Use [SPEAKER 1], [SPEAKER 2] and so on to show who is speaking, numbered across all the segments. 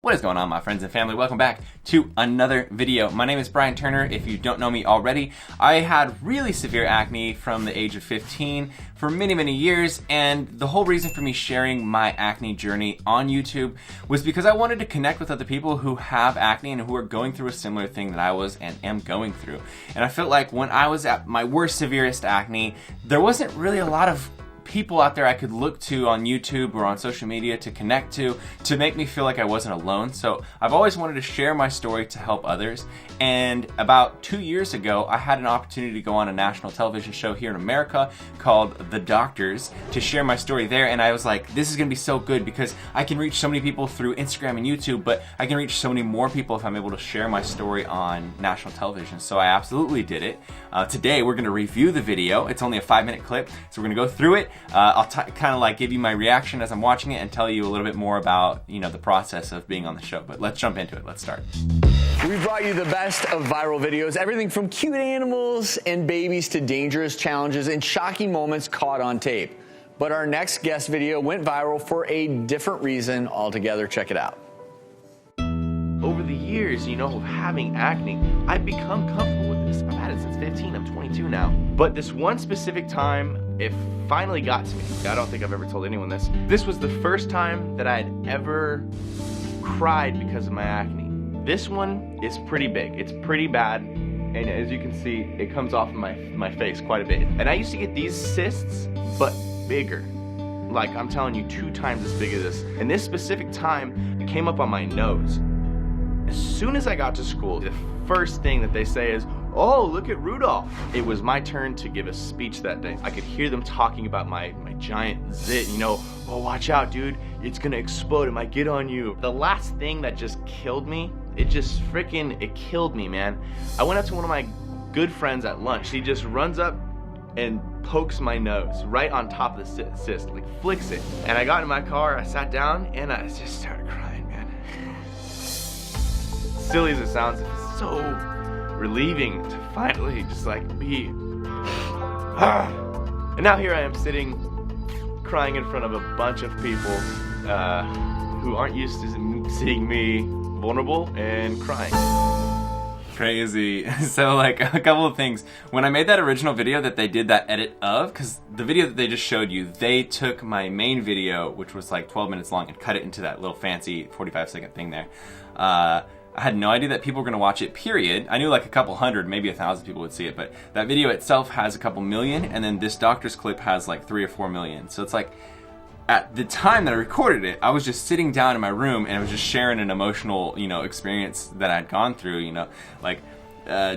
[SPEAKER 1] What is going on, my friends and family? Welcome back to another video. My name is Brian Turner. If you don't know me already, I had really severe acne from the age of 15 for many years, and the whole reason for me sharing my acne journey on YouTube was because I wanted to connect with other people who have acne and who are going through a similar thing that I was and am going through. And I felt like when I was at my worst, severest acne, there wasn't really a lot of people out there I could look to on YouTube or on social media to connect to make me feel like I wasn't alone. So I've always wanted to share my story to help others. And about 2 years ago, I had an opportunity to go on a national television show here in America called The Doctors to share my story there. And I was like, this is gonna be so good because I can reach so many people through Instagram and YouTube, but I can reach so many more people if I'm able to share my story on national television. So I absolutely did it. Today, we're gonna review the video. It's only a 5-minute clip, so we're gonna go through it. I'll kind of like give you my reaction as I'm watching it and tell you a little bit more about, you know, the process of being on the show. But let's jump into it. Let's start.
[SPEAKER 2] We brought you the best of viral videos, everything from cute animals and babies to dangerous challenges and shocking moments caught on tape. But our next guest video went viral for a different reason altogether. Check it out.
[SPEAKER 3] Over the years, you know, of having acne, I've become comfortable with this. I've had it since 15, I'm 22 now. But this one specific time, it finally got to me. I don't think I've ever told anyone this. This was the first time that I had ever cried because of my acne. This one is pretty big, it's pretty bad, and as you can see, it comes off of my face quite a bit. And I used to get these cysts, but bigger. Like, I'm telling you, 2 times as big as this. And this specific time, it came up on my nose. As soon as I got to school, the first thing that they say is, oh, look at Rudolph. It was my turn to give a speech that day. I could hear them talking about my giant zit, you know, oh, watch out, dude, it's gonna explode, it might get on you. The last thing that just killed me, it killed me, man. I went up to one of my good friends at lunch. He just runs up and pokes my nose right on top of the cyst, like flicks it. And I got in my car, I sat down, and I just started crying, man. Silly as it sounds, it's so relieving to finally just like be. And now here I am sitting, crying in front of a bunch of people who aren't used to seeing me vulnerable and crying.
[SPEAKER 1] Crazy. So like a couple of things. When I made that original video that they did that edit of, because the video that they just showed you, they took my main video, which was like 12 minutes long, and cut it into that little fancy 45-second thing there. I had no idea that people were going to watch it, period. I knew like a couple hundred, maybe 1,000 people would see it, but that video itself has a couple million, and then this doctor's clip has like 3 or 4 million. So it's like, at the time that I recorded it, I was just sitting down in my room and I was just sharing an emotional, you know, experience that I'd gone through, you know, like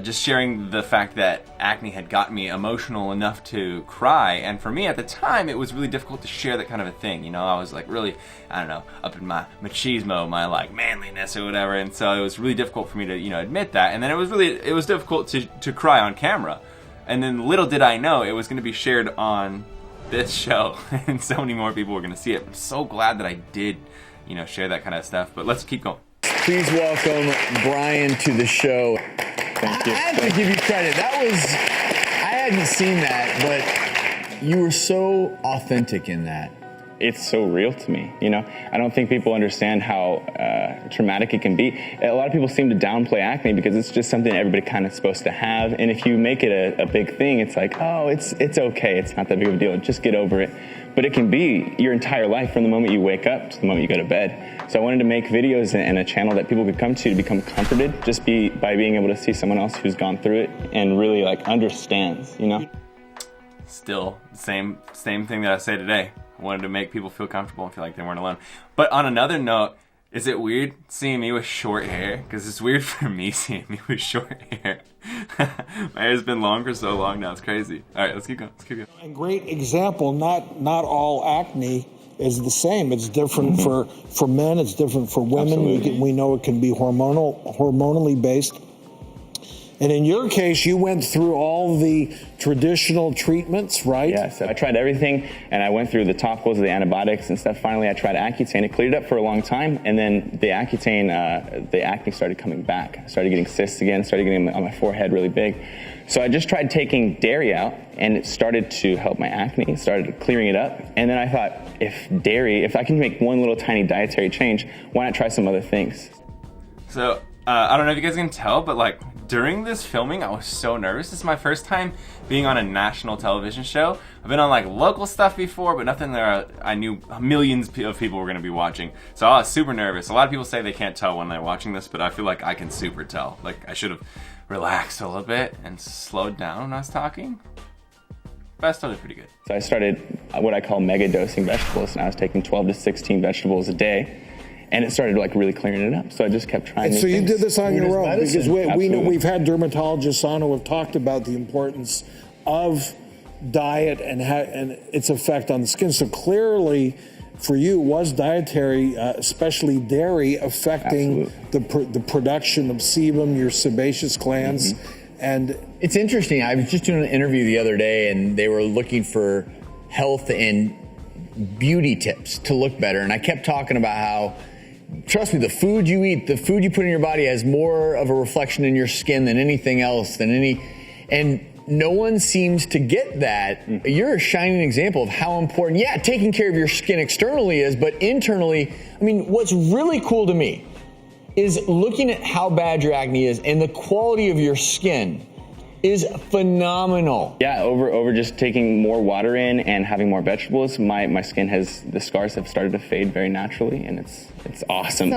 [SPEAKER 1] just sharing the fact that acne had gotten me emotional enough to cry. And for me at the time, it was really difficult to share that kind of a thing, you know. I was like really, I don't know, up in my machismo, my like manliness or whatever, and so it was really difficult for me to, you know, admit that. And then it was difficult to cry on camera. And then little did I know it was going to be shared on this show, and so many more people were going to see it. I'm so glad that I did, you know, share that kind of stuff. But let's keep going.
[SPEAKER 2] Please welcome Brian to the show.
[SPEAKER 4] Thank you.
[SPEAKER 2] I have to give you credit. That was, I hadn't seen that, but you were so authentic in that.
[SPEAKER 4] It's so real to me, you know. I don't think people understand how traumatic it can be. A lot of people seem to downplay acne because it's just something everybody kind of supposed to have, and if you make it a big thing, it's like, oh, it's okay, it's not that big of a deal, just get over it. But it can be your entire life from the moment you wake up to the moment you go to bed. So I wanted to make videos and a channel that people could come to become comforted just by being able to see someone else who's gone through it and really like understands, you know.
[SPEAKER 1] Still, same thing that I say today. I wanted to make people feel comfortable and feel like they weren't alone. But on another note, is it weird seeing me with short hair? Because it's weird for me seeing me with short hair. My hair's been long for so long now, it's crazy. All right, let's keep going.
[SPEAKER 5] A great example, not all acne is the same. It's different for men, it's different for women. We know it can be hormonally based. And in your case, you went through all the traditional treatments, right?
[SPEAKER 4] Yeah, so I tried everything, and I went through the topicals, the antibiotics and stuff. Finally, I tried Accutane. It cleared up for a long time, and then the Accutane, the acne started coming back. I started getting cysts again, started getting them on my forehead really big. So I just tried taking dairy out, and it started to help my acne. It started clearing it up, and then I thought, if I can make one little tiny dietary change, why not try some other things?
[SPEAKER 1] So, I don't know if you guys can tell, but like during this filming, I was so nervous. This is my first time being on a national television show. I've been on like local stuff before, but nothing that I knew millions of people were going to be watching. So I was super nervous. A lot of people say they can't tell when they're watching this, but I feel like I can super tell. Like I should have relaxed a little bit and slowed down when I was talking. But I still did pretty good.
[SPEAKER 4] So I started what I call mega dosing vegetables, and I was taking 12 to 16 vegetables a day. And it started like really clearing it up. So I just kept trying.
[SPEAKER 5] And so you did this on your own, because we know we've had dermatologists on who have talked about the importance of diet and its effect on the skin. So clearly, for you, was dietary, especially dairy, affecting the production of sebum, your sebaceous glands, and
[SPEAKER 2] it's interesting. I was just doing an interview the other day, and they were looking for health and beauty tips to look better, and I kept talking about how, trust me, the food you eat, the food you put in your body has more of a reflection in your skin than anything else, and no one seems to get that. You're a shining example of how important, taking care of your skin externally is, but internally, I mean, what's really cool to me is looking at how bad your acne is, and the quality of your skin is phenomenal.
[SPEAKER 4] Yeah, over just taking more water in and having more vegetables, my skin the scars have started to fade very naturally, and it's awesome.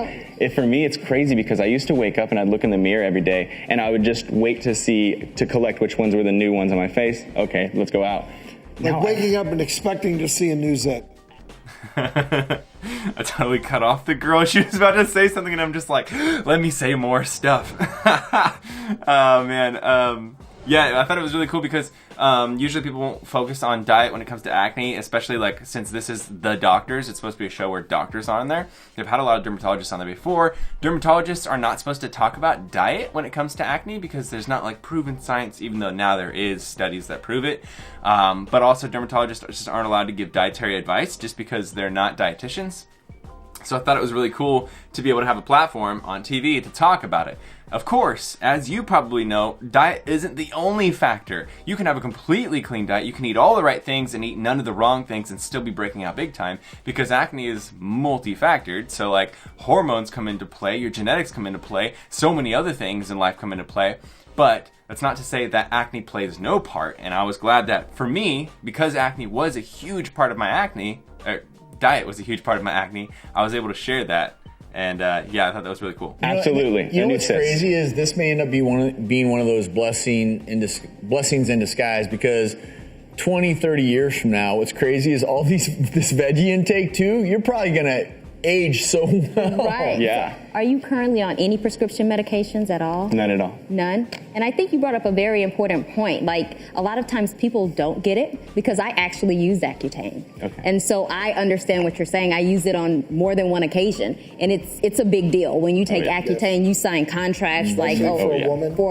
[SPEAKER 4] For me, it's crazy because I used to wake up and I'd look in the mirror every day, and I would just wait to collect which ones were the new ones on my face. Okay, let's go out.
[SPEAKER 5] Like waking up and expecting to see a new zit.
[SPEAKER 1] I totally cut off the girl. She was about to say something, and I'm just like, let me say more stuff. Oh, man. Yeah, I thought it was really cool because usually people won't focus on diet when it comes to acne, especially like since this is The Doctors. It's supposed to be a show where doctors are on there. They've had a lot of dermatologists on there before. Dermatologists are not supposed to talk about diet when it comes to acne because there's not like proven science, even though now there is studies that prove it. But also dermatologists just aren't allowed to give dietary advice just because they're not dietitians. So I thought it was really cool to be able to have a platform on TV to talk about it. Of course, as you probably know, diet isn't the only factor. You can have a completely clean diet. You can eat all the right things and eat none of the wrong things and still be breaking out big time because acne is multi-factored. So like hormones come into play, your genetics come into play, so many other things in life come into play. But that's not to say that acne plays no part. And I was glad that for me, because acne was a huge part of my acne, diet was a huge part of my acne, I was able to share that. And I thought that was really cool.
[SPEAKER 4] Absolutely.
[SPEAKER 2] You know what's crazy is this may end up being one of those blessings in disguise, because 20, 30 years from now, what's crazy is this veggie intake too, you're probably going to age so well.
[SPEAKER 6] Right.
[SPEAKER 4] Yeah.
[SPEAKER 6] Are you currently on any prescription medications at all?
[SPEAKER 4] None at all.
[SPEAKER 6] None? And I think you brought up a very important point. Like, a lot of times people don't get it because I actually use Accutane.
[SPEAKER 4] Okay.
[SPEAKER 6] And so I understand what you're saying. I use it on more than one occasion. And it's a big deal. When you take Accutane, you sign contracts for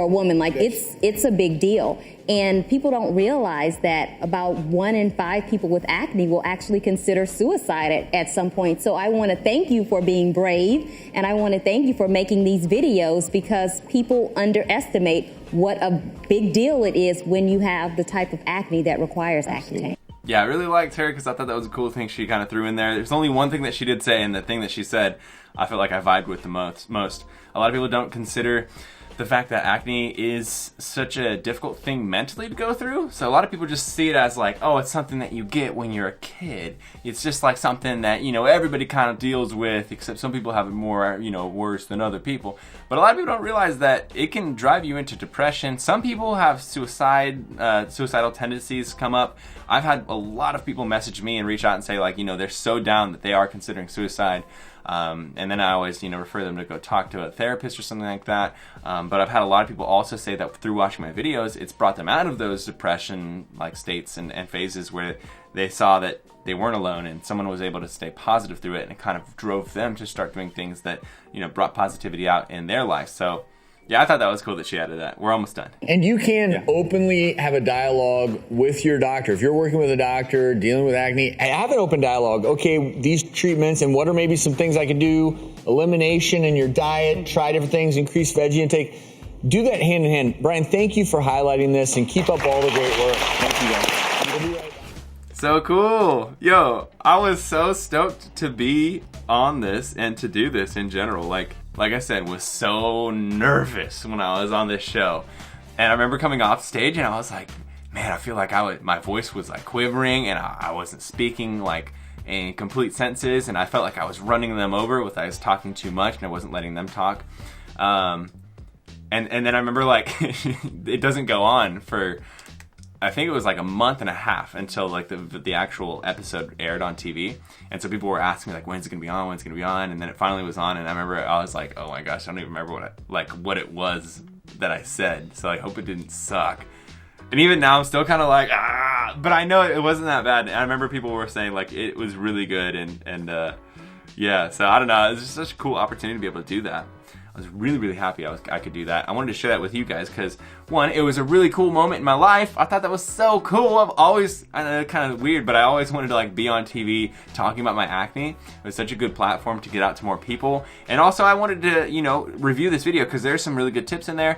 [SPEAKER 6] a woman. Like, it's a big deal. And people don't realize that about 1 in 5 people with acne will actually consider suicide at some point. So I want to thank you for being brave, and I want to thank you for making these videos, because people underestimate what a big deal it is when you have the type of acne that requires Accutane.
[SPEAKER 1] Yeah, I really liked her because I thought that was a cool thing she kind of threw in there. There's only one thing that she did say, and the thing that she said I felt like I vibed with the most. A lot of people don't consider the fact that acne is such a difficult thing mentally to go through. So a lot of people just see it as like, oh, it's something that you get when you're a kid. It's just like something that, everybody kind of deals with, except some people have it more, worse than other people. But a lot of people don't realize that it can drive you into depression. Some people have suicidal tendencies come up. I've had a lot of people message me and reach out and say, like, they're so down that they are considering suicide. And then I always, refer them to go talk to a therapist or something like that. But I've had a lot of people also say that through watching my videos, it's brought them out of those depression-like states and phases where they saw that they weren't alone and someone was able to stay positive through it, and it kind of drove them to start doing things that, brought positivity out in their life. So Yeah, I thought that was cool that she added that. We're almost done.
[SPEAKER 2] And you can openly have a dialogue with your doctor. If you're working with a doctor, dealing with acne, have an open dialogue. Okay, these treatments and what are maybe some things I can do? Elimination in your diet, try different things, increase veggie intake. Do that hand in hand. Brian, thank you for highlighting this and keep up all the great work. Thank you, guys. We'll be right back.
[SPEAKER 1] So cool. Yo, I was so stoked to be on this and to do this in general. Like I said, was so nervous when I was on this show. And I remember coming off stage and I was like, man, I feel like my voice was like quivering and I wasn't speaking like in complete sentences, and I felt like I was running them over with I was talking too much and I wasn't letting them talk. And then I remember like it doesn't go on for, I think it was like a month and a half until like the actual episode aired on TV. And so people were asking me like, when's it gonna be on? When's it gonna be on? And then it finally was on, and I remember I was like, oh my gosh, I don't even remember what it was that I said. So I hope it didn't suck. And even now I'm still kind of like, but I know it wasn't that bad. And I remember people were saying like it was really good, and yeah. So I don't know. It was just such a cool opportunity to be able to do that. I was really, really happy I could do that. I wanted to share that with you guys because, one, it was a really cool moment in my life. I thought that was so cool. I've always, I know, kind of weird, but I always wanted to like be on TV talking about my acne. It was such a good platform to get out to more people. And also I wanted to, you know, review this video because there's some really good tips in there.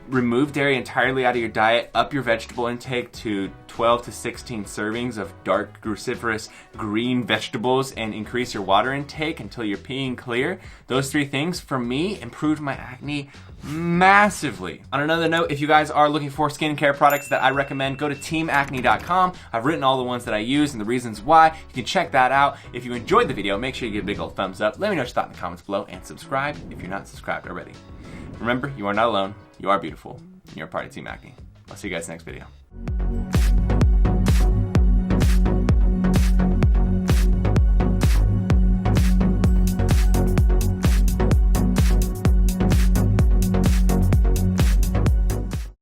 [SPEAKER 1] Remove dairy entirely out of your diet, up your vegetable intake to 12 to 16 servings of dark cruciferous green vegetables, and increase your water intake until you're peeing clear. Those 3 things, for me, improved my acne massively. On another note, if you guys are looking for skincare products that I recommend, go to teamacne.com. I've written all the ones that I use and the reasons why. You can check that out. If you enjoyed the video, make sure you give a big old thumbs up. Let me know what you thought in the comments below, and subscribe if you're not subscribed already. Remember, you are not alone. You are beautiful. You're a part of Team Acne. I'll see you guys next video.